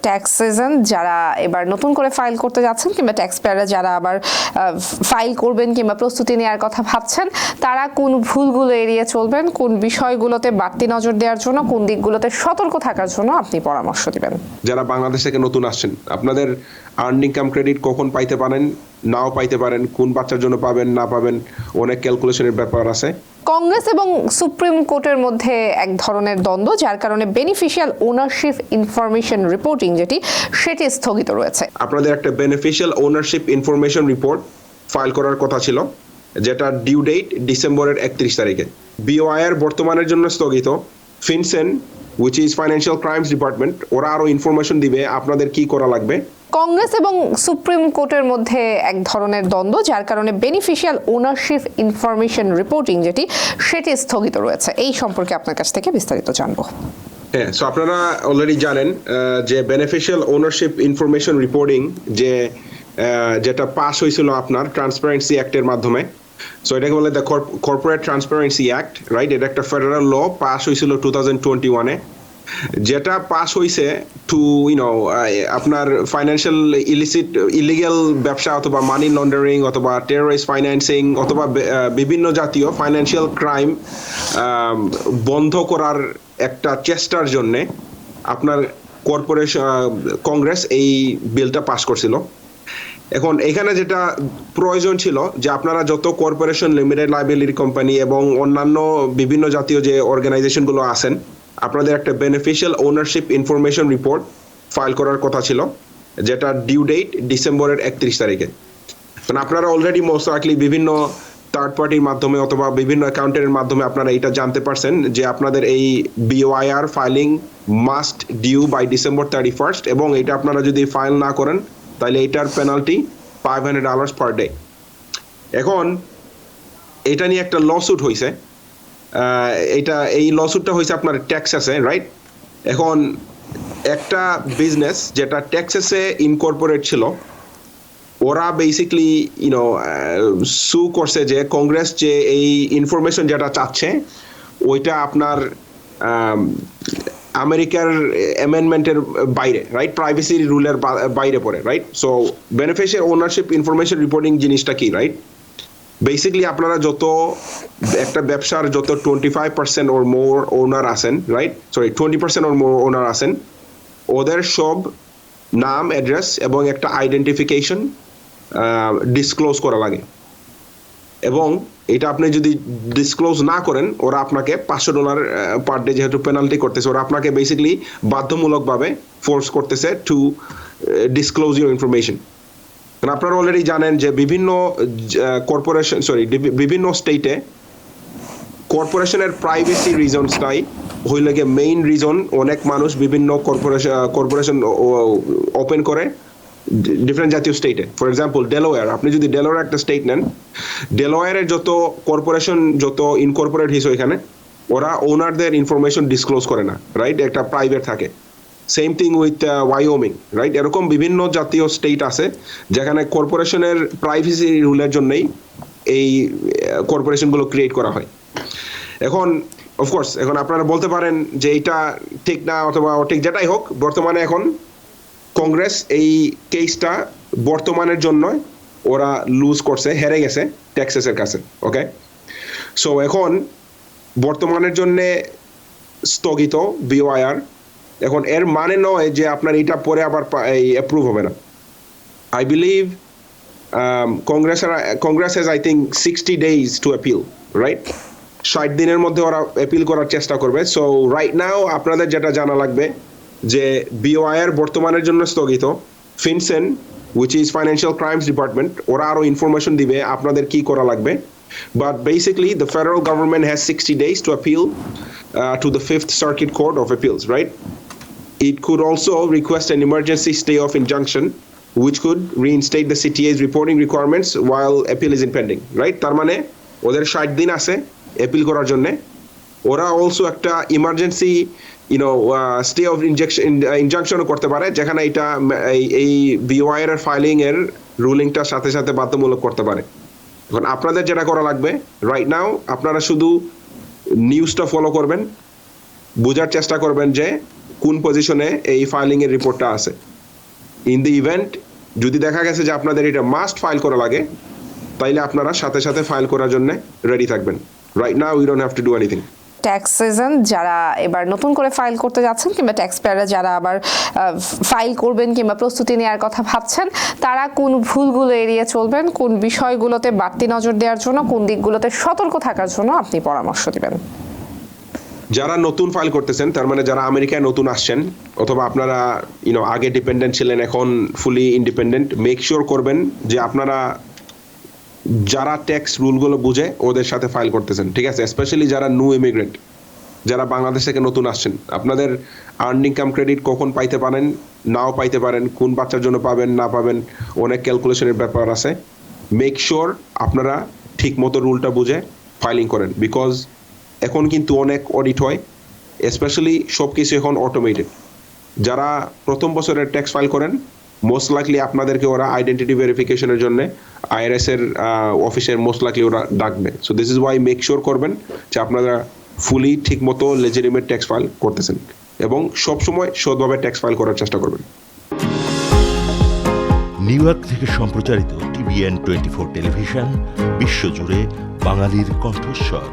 Tax season যারা এবার নতুন করে ফাইল করতে যাচ্ছেন কিংবা ট্যাক্স পেয়াররা যারা আবার ফাইল করবেন কিংবা প্রস্তুতি নেওয়ার কথা ভাবছেন তারা কোন ভুলগুলো এড়িয়ে চলবেন, কোন বিষয়গুলোতে বাড়তি নজর দেওয়ার জন্য, কোন দিকগুলোতে সতর্ক থাকার জন্য আপনি পরামর্শ দিবেন? যারা বাংলাদেশ থেকে নতুন আসছেন, আপনাদের আর্ন ইনকাম ক্রেডিট কখন পাইতে পারেন, নাও পাইতে পারেন, কোন বাচ্চার জন্য পাবেন না পাবেন, অনেক ক্যালকুলেশনের ব্যাপার আছে। কংগ্রেস এবং সুপ্রিম কোর্টের মধ্যে এক ধরনের দ্বন্দ্ব, যার কারণে বেনিফিশিয়াল ওনারশিপ ইনফরমেশন রিপোর্টিং সেটি স্থগিত রয়েছে। আপনাদের একটা beneficial ownership information report file করার কথা ছিল, যেটা ডিউ ডেট ডিসেম্বরের 31 তারিখে। বিওআইআর বর্তমানের জন্য স্থগিত। ফিনসেন, which is financial crimes department, ওরা আরো ইনফরমেশন দিবে আপনাদের কি করা লাগবে। কংগ্রেস এবং সুপ্রিম কোর্টের মধ্যে এক ধরনের দ্বন্দ্ব, যার কারণে বেনিফিশিয়াল ওনারশিপ ইনফরমেশন রিপোর্টিং সেটি স্থগিত রয়েছে। এই সম্পর্কে আপনার কাছ থেকে বিস্তারিত জানবো। হ্যাঁ, সো আপনারা অলরেডি জানেন যে বেনিফিশিয়াল ওনারশিপ ইনফরমেশন রিপোর্টিং যেটা পাস হয়েছিল আপনার ট্রান্সপারেন্সি অ্যাক্টের মাধ্যমে। সো এটাকে বলে the corporate transparency act, right? এটা একটা ফেডারেল ল, পাস হয়েছিল 2021-এ। যেটা পাস হয়েছে টু আপনার ফাইন্যান্সিয়াল ইলিগাল ব্যবসা অথবা মানি লন্ডারিং অথবা টেররিস্ট ফাইন্যান্সিং অথবা বিভিন্ন জাতীয় ফাইন্যান্সিয়াল ক্রাইম বন্ধ করার একটা চেষ্টার জন্যে আপনার কংগ্রেস এই বিলটা পাস করছিল। এখন এখানে যেটা প্রয়োজন ছিল যে আপনারা যত কর্পোরেশন, লিমিটেড লায়াবিলিটি কোম্পানি এবং অন্যান্য বিভিন্ন জাতীয় যে অর্গানাইজেশনগুলো আছেন, আপনাদের একটা beneficial ownership information report file করার কথা ছিল, যেটা ডিউ ডেট ডিসেম্বরের 31 তারিখে। কারণ আপনারা অলরেডি মোস্ট লাইকলি বিভিন্ন থার্ড পার্টির মাধ্যমে অথবা বিভিন্ন অ্যাকাউন্টেন্টের মাধ্যমে আপনারা এটা জানতে পারছেন যে আপনাদের এই BOIR filing must due by December 31 এবং এটা আপনারা যদি ফাইল না করেন তাহলে এটার পেনাল্টি $500 পার ডে। এখন এটা নিয়ে একটা লসুট হয়েছে। এই লসুটটা হয়েছে আপনার ট্যাক্সাসে, রাইট? এখন একটা বিজনেস যেটা ট্যাক্সাসে ইনকর্পোরেট ছিল, ওরা বেসিকলি সু করছে যে কংগ্রেস যে এই ইনফরমেশন যেটা চাচ্ছে ওইটা আপনার আমেরিকার অ্যামেন্ডমেন্টের বাইরে, রাইট? প্রাইভেসি রুলের বাইরে পড়ে, right? So beneficial ownership information reporting জিনিসটা কি, রাইট? বেসিক্যালি আপনারা যত একটা ব্যবসার যত 25% ওর মোর ওনার আছেন, রাইট? সরি 20% ওর মোর ওনার আছেন, ওদের সব নাম, অ্যাড্রেস এবং একটা আইডেন্টিফিকেশন ডিসক্লোজ করা লাগে। এবং এটা আপনি যদি ডিসক্লোজ না করেন, ওরা আপনাকে $500 পার ডে যেহেতু পেনাল্টি করতেছে, ওরা আপনাকে বেসিক্যালি বাধ্যমূলকভাবে ফোর্স করতেছে টু ডিসক্লোজ ইউর ইনফরমেশন। কারণ আপনারা অলরেডি জানেন যে বিভিন্ন স্টেটে কর্পোরেশনের প্রাইভেসি রিজনসটাই হইলে গিয়ে মেইন রিজন। অনেক মানুষ বিভিন্ন কর্পোরেশন ওপেন করে ডিফারেন্ট জাতীয় স্টেটে। ফর এক্সাম্পল ডেলাওয়্যার, আপনি যদি ডেলাওয়্যার একটা স্টেট নেন, ডেলাওয়্যারের যত কর্পোরেশন যত ইনকর্পোরেট হিসেবে এখানে ওরা ওনারদের ইনফরমেশন ডিসক্লোজ করে না, রাইট? একটা প্রাইভেট থাকে। Same thing with Wyoming, right? এরকম বিভিন্ন জাতীয় স্টেট আছে যেখানে কর্পোরেশনের প্রাইভেসি রুলের জন্যই এই কর্পোরেশনগুলো ক্রিয়েট করা হয়। এখন অফকোর্স এখন আপনারা বলতে পারেন যে এটা ঠিক না অথবা ঠিক, যেটাই হোক, বর্তমানে এখন কংগ্রেস এই কেসটা বর্তমানের জন্য ওরা লুজ করছে, হেরে গেছে ট্যাক্সেসের কাছে। ওকে, সো এখন বর্তমানের জন্য স্থগিত বিওআইআর। এখন এর মানে নয় যে আপনার এটা পরে আবার অ্যাপ্রুভ হবে না। I believe Congress has I think 60 days two appeal, right? 60 দিনের মধ্যে ওরা অ্যাপিল করার চেষ্টা করবে। সো রাইট নাও আপনাদের যেটা জানা লাগবে যে বিওআইআর বর্তমানের জন্য স্থগিত। ফিনসেন, which is financial crimes department, ওরা আরো ইনফরমেশন দিবে আপনাদের কি করা লাগবে। But basically, the federal government has 60 days to appeal to the Fifth Circuit Court of Appeals, right? It could also request an emergency stay of injunction, which could reinstate the CTA's reporting requirements while appeal is impending, right? তার মানে ওদের 60 দিন আছে appeal করার জন্য। ওরা also একটা emergency stay of ইনজাংশনও করতে পারে, যেখানে এটা এই বিওআইআর এর ফাইলিং এর রুলিংটার সাথে সাথে বাধ্যতামূলক করতে পারে। এখন আপনাদের যেটা করা লাগবে রাইট নাও, আপনারা শুধু নিউজটা ফলো করবেন, বোঝার চেষ্টা করবেন যে কোন পজিশনে এই ফাইলিং এর রিপোর্টটা আছে। ইন দ্য ইভেন্ট যদি দেখা গেছে যে আপনাদের এটা মাস্ট ফাইল করা লাগে, তাইলে আপনারা সাথে সাথে ফাইল করার জন্য রেডি থাকবেন। Right now we don't have to do anything. Tax season যারা এবার নতুন করে ফাইল করতে যাচ্ছেন কিংবা ট্যাক্স পেয়াররা যারা আবার ফাইল করবেন কিংবা প্রস্তুতি নেওয়ার কথা ভাবছেন, তারা কোন ভুলগুলো এড়িয়ে চলবেন, কোন বিষয়গুলোতে বাড়তি নজর দেওয়ার জন্য, কোন দিকগুলোতে সতর্ক থাকার জন্য আপনি পরামর্শ দিবেন? যারা নতুন ফাইল করতেছেন, তার মানে যারা আমেরিকায় নতুন আসছেন, অথবা আপনারা আগে ডিপেন্ডেন্ট ছিলেন এখন ফুলি ইন্ডিপেন্ডেন্ট, মেক শিওর করবেন যে আপনারা যারা ট্যাক্স রুলগুলো বুঝে ওদের সাথে ফাইল করতেছেন, ঠিক আছে? স্পেশালি যারা নিউ ইমিগ্রেন্ট, যারা বাংলাদেশ থেকে নতুন আসছেন, আপনাদের আর্ন ইনকাম ক্রেডিট কখন পাইতে পারেন, নাও পাইতে পারেন, কোন বাচ্চার জন্য পাবেন না পাবেন, অনেক ক্যালকুলেশনের ব্যাপার আছে। মেক শিওর আপনারা ঠিক মতো রুলটা বুঝে ফাইলিং করেন, বিকজ এখন কিন্তু অনেক অডিট হয়, স্পেশালি সব কিছু এখন অটোমেটেড। যারা প্রথম বছরের ট্যাক্স ফাইল করেন, মোস্ট লাইকলি আপনাদেরকে ওরা আইডেন্টিটি ভেরিফিকেশনের জন্য আইআরএস এর অফিসের মোস্ট লাইকলি ওরা ডাকবে। So this is Y make sure করবেন যে আপনারা ফুলি ঠিক মতো লেজিটিমেট ট্যাক্স ফাইল করতেছেন এবং সবসময় সৎভাবে ট্যাক্স ফাইল করার চেষ্টা করবেন। নিউ ইয়র্ক থেকে সম্প্রচারিত TVN 24 টেলিভিশন বিশ্বজুড়ে বাঙালির কণ্ঠস্বর।